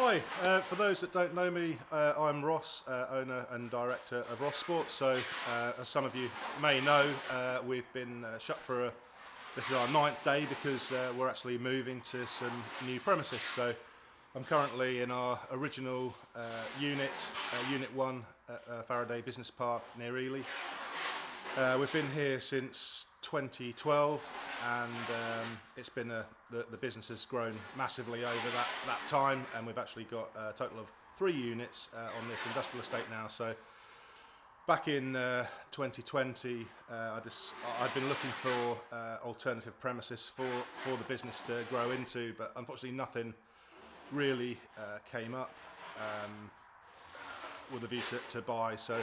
Hi, for those that don't know me, I'm Ross, owner and director of Ross Sports. So, as some of you may know, we've been shut for this is our 9th day because we're actually moving to some new premises. So, I'm currently in our original unit, Unit 1 at Faraday Business Park near Ely. We've been here since 2012, and it's been the business has grown massively over that time, and we've actually got a total of 3 units on this industrial estate now. So back in 2020, I'd been looking for alternative premises for the business to grow into, but unfortunately nothing really came up with a view to buy. So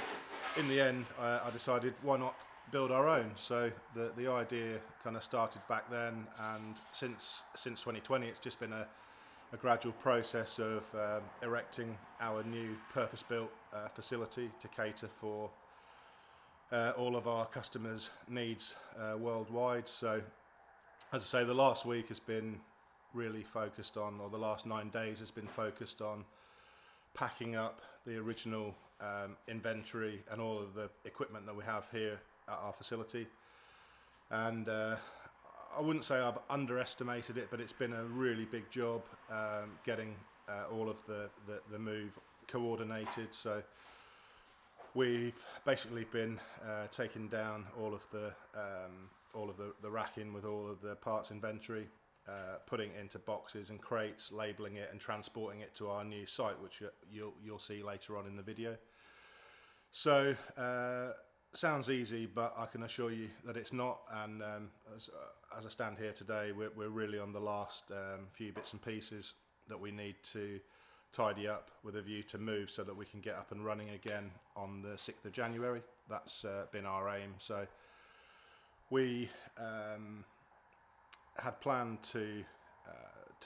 in the end, I decided why not build our own. So the idea kind of started back then, and since 2020 it's just been a gradual process of erecting our new purpose-built facility to cater for all of our customers' needs worldwide. So as I say, the last week has been really focused on, or the last 9 days has been focused on packing up the original inventory and all of the equipment that we have here at our facility. And I wouldn't say I've underestimated it, but it's been a really big job getting all of the move coordinated. So we've basically been taking down all of the racking with all of the parts inventory, putting it into boxes and crates, labeling it and transporting it to our new site, which you'll see later on in the video. So sounds easy, but I can assure you that it's not. And as I stand here today, we're really on the last few bits and pieces that we need to tidy up with a view to move so that we can get up and running again on the 6th of January. That's been our aim. So we had planned to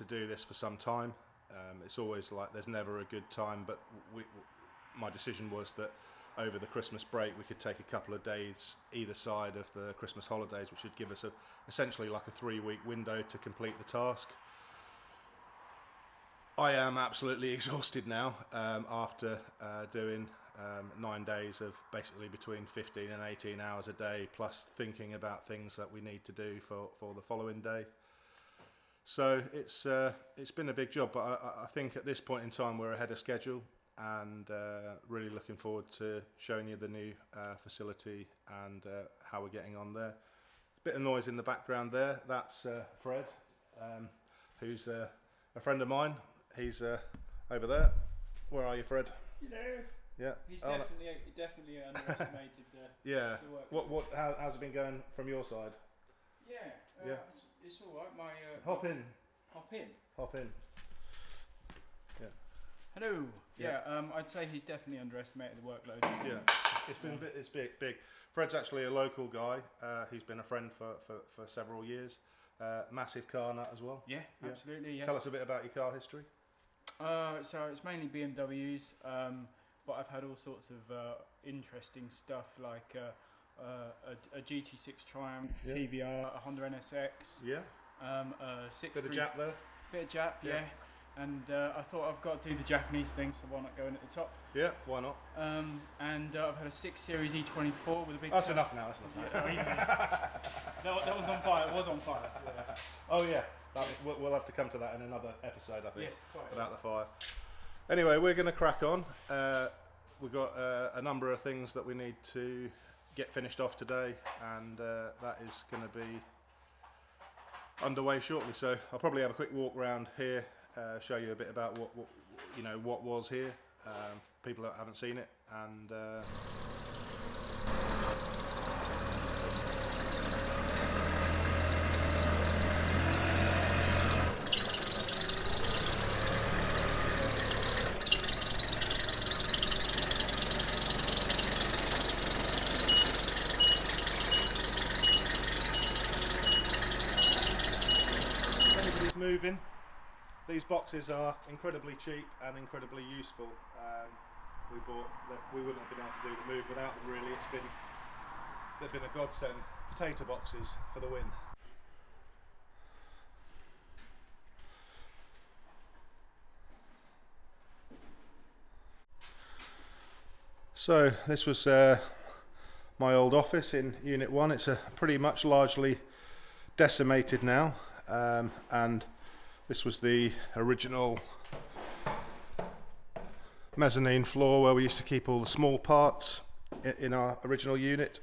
do this for some time. It's always like there's never a good time, but my decision was that over the Christmas break we could take a couple of days either side of the Christmas holidays, which would give us essentially like a 3-week window to complete the task. I am absolutely exhausted now after doing 9 days of basically between 15 and 18 hours a day, plus thinking about things that we need to do for the following day. So it's been a big job, but I think at this point in time we're ahead of schedule, and really looking forward to showing you the new facility and how we're getting on there. A bit of noise in the background there. That's Fred, who's a friend of mine. He's over there. Where are you, Fred? Hello. Yeah. He's definitely underestimated yeah. the work. How's it been going from your side? Yeah. Yeah. It's all right. My Hop in. Hop in. Hop in. Yeah. Hello. Yeah. I'd say he's definitely underestimated the workload. Yeah. It's been it's big. Fred's actually a local guy. He's been a friend for several years. Massive car nut as well. Yeah, absolutely. Yeah. Tell us a bit about your car history. So it's mainly BMWs, but I've had all sorts of interesting stuff like a GT6 Triumph, Yeah. TVR, a Honda NSX. Yeah. A 6. Bit of Jap there. Bit of Jap, yeah. And I thought I've got to do the Japanese thing, so why not go in at the top? Yeah, why not? And I've had a 6 Series E24 with a big... That's enough now, that's enough now. That one's on fire, it was on fire. Yeah. Oh yeah, we'll have to come to that in another episode, I think, yes, quite about the fire. Anyway, we're going to crack on. We've got a number of things that we need to get finished off today, and that is going to be underway shortly. So I'll probably have a quick walk around here, show you a bit about what was here, people that haven't seen it, and anybody's moving. These boxes are incredibly cheap and incredibly useful. We wouldn't have been able to do the move without them, really. They've been a godsend. Potato boxes for the win. So this was my old office in Unit 1. It's pretty much largely decimated now, and this was the original mezzanine floor where we used to keep all the small parts in our original unit.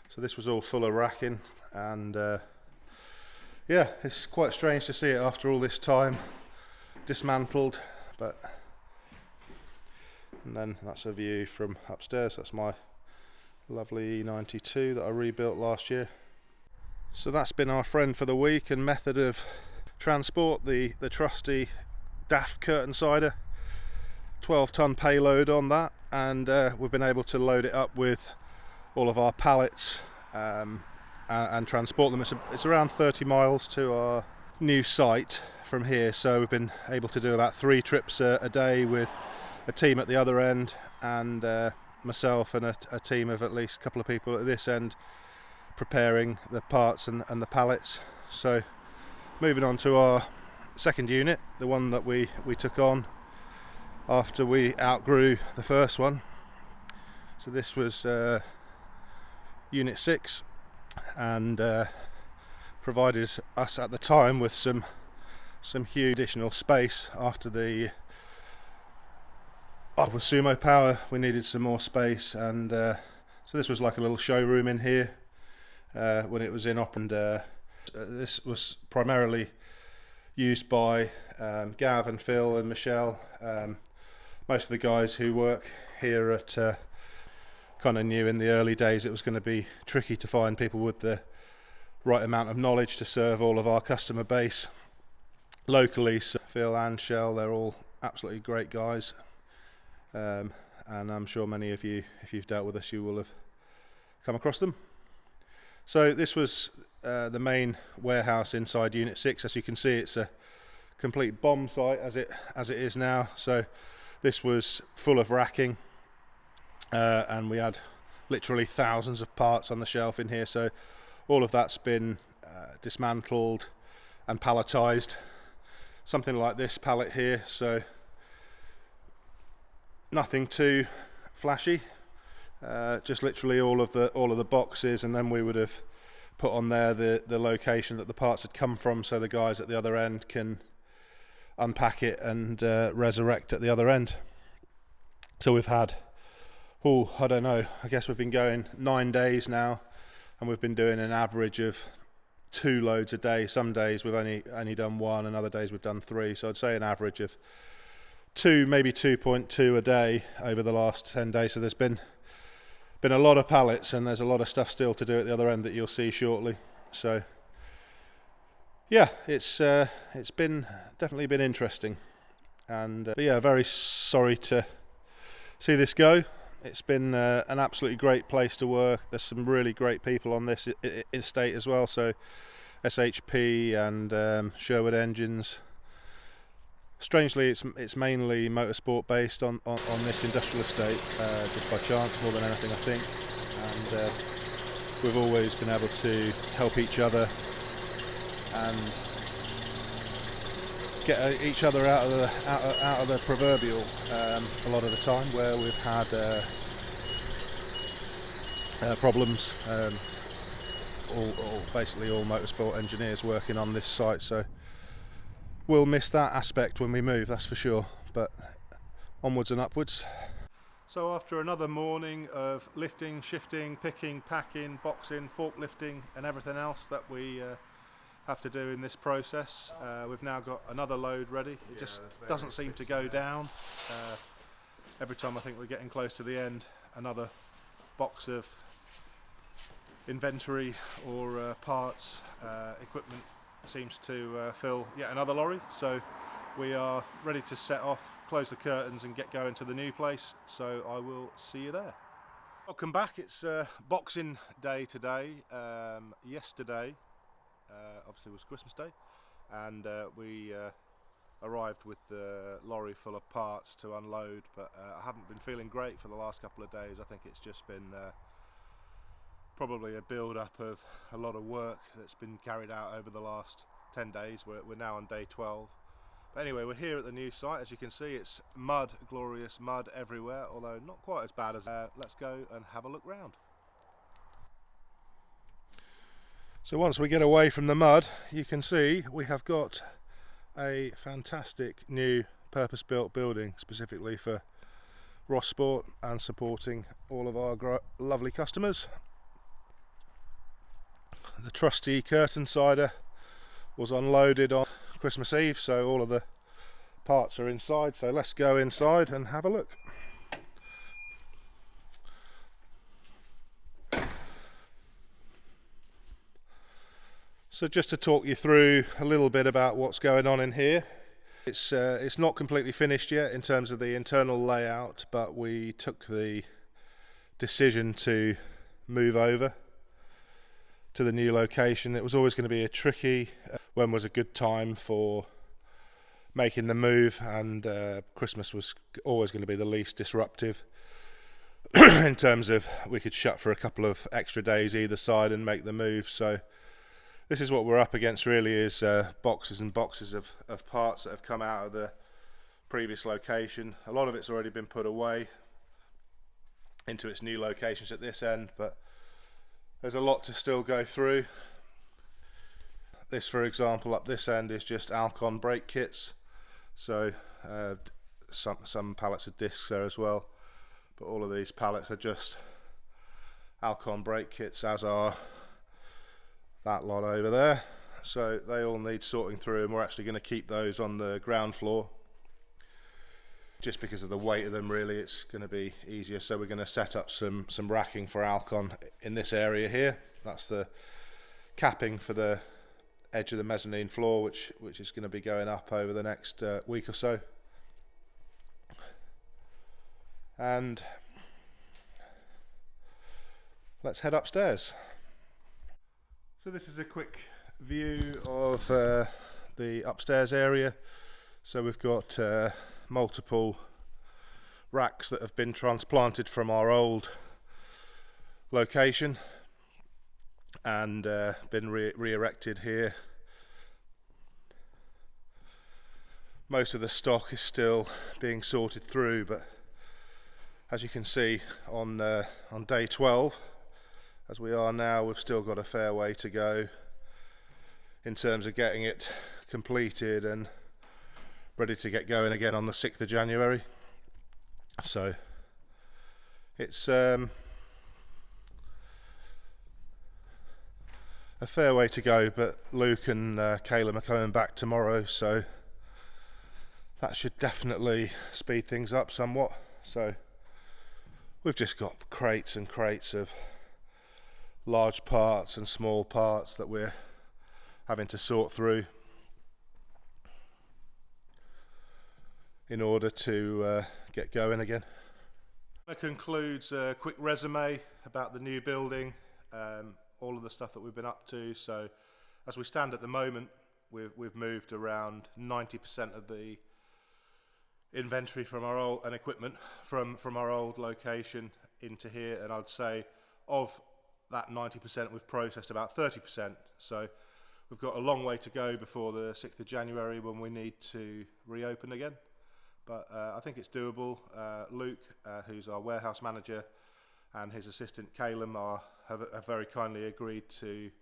So this was all full of racking, and yeah, it's quite strange to see it after all this time dismantled. And then that's a view from upstairs. That's my lovely E92 that I rebuilt last year. So that's been our friend for the week and method of transport, the trusty DAF curtain sider. 12-ton payload on that, and we've been able to load it up with all of our pallets and transport them. It's around 30 miles to our new site from here, so we've been able to do about 3 trips a day with a team at the other end, and myself and a team of at least a couple of people at this end preparing the parts and the pallets. So moving on to our second unit, the one that we took on after we outgrew the first one. So this was Unit 6, and provided us at the time with some huge additional space. After with Sumo Power we needed some more space, and so this was like a little showroom in here when it was in op, and this was primarily used by Gav and Phil and Michelle. Most of the guys who work here at kind of knew in the early days it was going to be tricky to find people with the right amount of knowledge to serve all of our customer base locally. So Phil and Shell, they're all absolutely great guys, and I'm sure many of you, if you've dealt with us, you will have come across them. So this was the main warehouse inside Unit 6. As you can see, it's a complete bomb site as it is now. So this was full of racking, and we had literally thousands of parts on the shelf in here. So all of that's been dismantled and palletized. Something like this pallet here, so nothing too flashy, just literally all of the boxes, and then we would have put on there the location that the parts had come from, so the guys at the other end can unpack it and resurrect at the other end. So we've had, I don't know, I guess we've been going 9 days now, and we've been doing an average of 2 loads a day. Some days we've only done 1, and other days we've done 3. So I'd say an average of 2, maybe 2.2 a day over the last 10 days. So there's been a lot of pallets, and there's a lot of stuff still to do at the other end that you'll see shortly. So yeah, it's definitely been interesting, and but yeah, very sorry to see this go. It's been an absolutely great place to work. There's some really great people on this estate as well, so SHP and Sherwood Engines. Strangely, it's mainly motorsport based on this industrial estate, just by chance more than anything, I think. And we've always been able to help each other and get each other out of the proverbial a lot of the time where we've had problems. Basically all motorsport engineers working on this site, so we'll miss that aspect when we move, that's for sure, but onwards and upwards. So after another morning of lifting, shifting, picking, packing, boxing, forklifting and everything else that we have to do in this process, we've now got another load ready. It just doesn't seem to go down. Every time I think we're getting close to the end, another box of inventory or parts, equipment seems to fill yet another lorry. So we are ready to set off, close the curtains and get going to the new place. So I will see you there. Welcome back. It's Boxing Day today. Yesterday obviously was Christmas Day, and we arrived with the lorry full of parts to unload, but I haven't been feeling great for the last couple of days. I think it's just been probably a build-up of a lot of work that's been carried out over the last 10 days. We're now on day 12, But anyway, we're here at the new site. As you can see, it's mud, glorious mud everywhere, although not quite as bad as let's go and have a look round. So once we get away from the mud, you can see we have got a fantastic new purpose-built building specifically for Ross Sport and supporting all of our lovely customers. The trusty curtain sider was unloaded on Christmas Eve, so all of the parts are inside. So let's go inside and have a look. So just to talk you through a little bit about what's going on in here. It's not completely finished yet in terms of the internal layout, but we took the decision to move over to the new location. It was always going to be a tricky when was a good time for making the move, and Christmas was always going to be the least disruptive in terms of we could shut for a couple of extra days either side and make the move. So this is what we're up against really, is boxes and boxes of parts that have come out of the previous location. A lot of it's already been put away into its new locations at this end, but there's a lot to still go through. This, for example, up this end is just Alcon brake kits, so some pallets of discs there as well, but all of these pallets are just Alcon brake kits, as are that lot over there. So they all need sorting through, and we're actually going to keep those on the ground floor just because of the weight of them. Really, it's going to be easier. So we're going to set up some racking for Alcon in this area here. That's the capping for the edge of the mezzanine floor, which is going to be going up over the next week or so. And let's head upstairs. So this is a quick view of the upstairs area. So we've got multiple racks that have been transplanted from our old location and been re-erected here. Most of the stock is still being sorted through, but as you can see on day 12, as we are now, we've still got a fair way to go in terms of getting it completed and ready to get going again on the 6th of January. So it's a fair way to go, but Luke and Caleb are coming back tomorrow, so that should definitely speed things up somewhat. So we've just got crates and crates of large parts and small parts that we're having to sort through in order to get going again. That concludes a quick resume about the new building, all of the stuff that we've been up to. So as we stand at the moment, we've moved around 90% of the inventory from our old and equipment from our old location into here, and I'd say of that 90% we've processed about 30%. So we've got a long way to go before the 6th of January when we need to reopen again. But I think it's doable. Luke, who's our warehouse manager, and his assistant Caleb have very kindly agreed to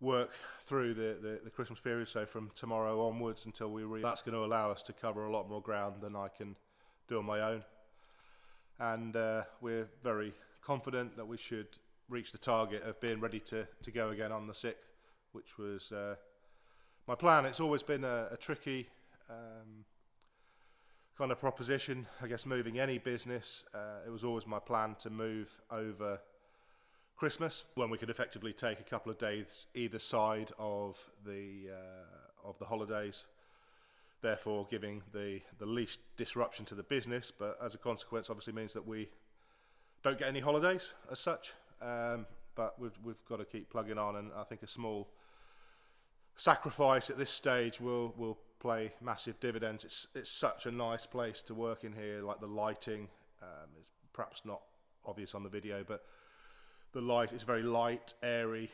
work through the Christmas period. So from tomorrow onwards until that's going to allow us to cover a lot more ground than I can do on my own. And we're very confident that we should reach the target of being ready to go again on the 6th, which was my plan. It's always been a tricky kind of proposition, I guess, moving any business. It was always my plan to move over Christmas, when we could effectively take a couple of days either side of the holidays, therefore giving the least disruption to the business, but as a consequence obviously means that we don't get any holidays as such. But we've got to keep plugging on, and I think a small sacrifice at this stage will play massive dividends. It's such a nice place to work in here. Like the lighting is perhaps not obvious on the video, but the light is very light, airy.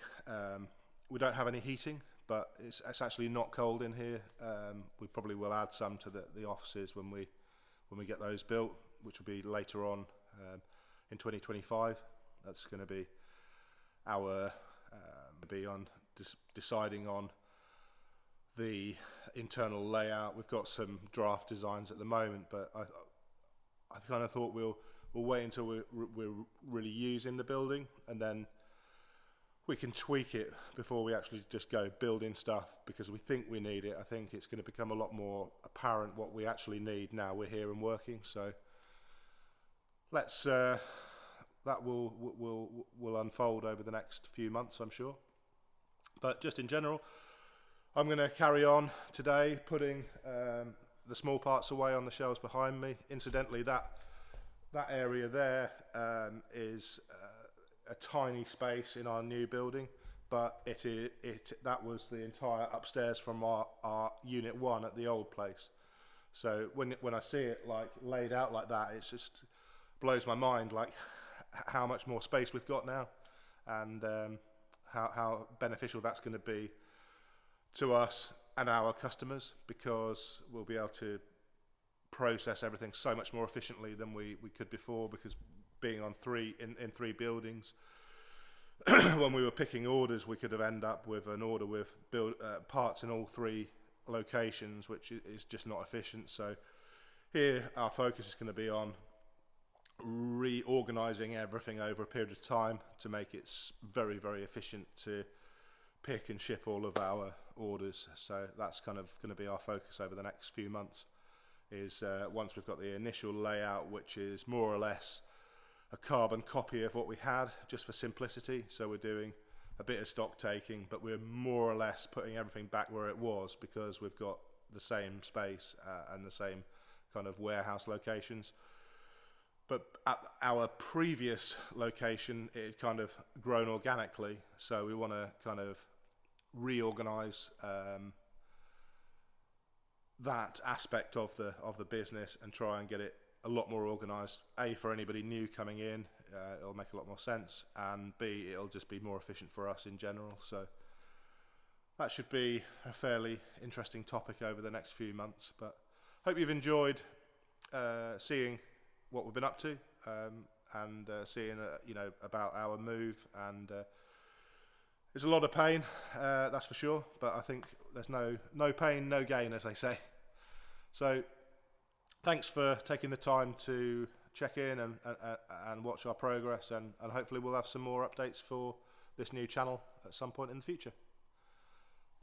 We don't have any heating, but it's actually not cold in here. We probably will add some to the offices when we get those built, which will be later on in 2025. That's going to be our deciding on the internal layout. We've got some draft designs at the moment, but I kind of thought we'll wait until we're really using the building, and then we can tweak it before we actually just go building stuff, because we think we need it. I think it's going to become a lot more apparent what we actually need now we're here and working. So let's that will unfold over the next few months, I'm sure. But just in general, I'm going to carry on today putting the small parts away on the shelves behind me. Incidentally, that area there is a tiny space in our new building, but that was the entire upstairs from our unit 1 at the old place. So when I see it like laid out like that, it just blows my mind, like how much more space we've got now, and how beneficial that's going to be to us and our customers, because we'll be able to process everything so much more efficiently than we could before, because being on in three buildings, when we were picking orders, we could have ended up with an order with parts in all 3 locations, which is just not efficient. So here our focus is going to be on reorganizing everything over a period of time to make it very, very efficient to pick and ship all of our orders. So that's kind of going to be our focus over the next few months, is once we've got the initial layout, which is more or less a carbon copy of what we had, just for simplicity. So we're doing a bit of stock taking, but we're more or less putting everything back where it was, because we've got the same space and the same kind of warehouse locations. But at our previous location, it had kind of grown organically, so we want to kind of reorganize that aspect of the business and try and get it a lot more organized. A, for anybody new coming in, it'll make a lot more sense, and B, it'll just be more efficient for us in general. So that should be a fairly interesting topic over the next few months. But hope you've enjoyed seeing what we've been up to, and seeing about our move. And it's a lot of pain, that's for sure, but I think there's no pain, no gain, as they say. So thanks for taking the time to check in and watch our progress, and hopefully we'll have some more updates for this new channel at some point in the future.